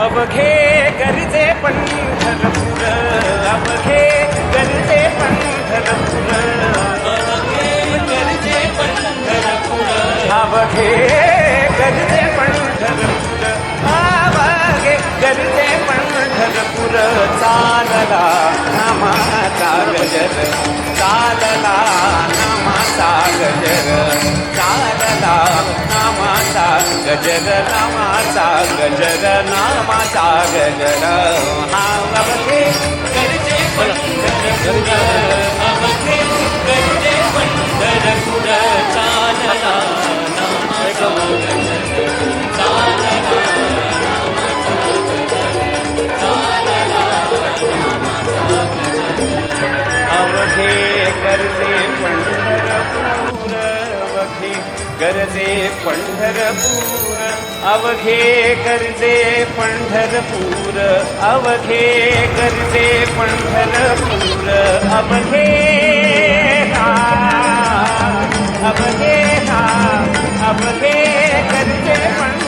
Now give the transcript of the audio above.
अवघे गरजे पंढरपूर, अवघे गरजे पंढरपूर, अवघे गरजे पंढरपूर, अवघे गरजे पंढरपूर, अवघे गरजे पंढरपूर. चालला नामाचा गजर, चालला नामाचा गजर, चालला नामाचा गजर, नामाचा गजर, नामाचा गजर. हा अवघे गरजे पंढरपूर, अवघे गरजे पंढरपूर. चालला नामाचा गजर, चालला अवघे गरजे पंढरपूर, अवघे गरजे पंढरपूर, अवघे गरजे पंढरपूर, अवघे गरजे पंढरपूर. अवघे अवघे अवघे गरजे पंढरपूर.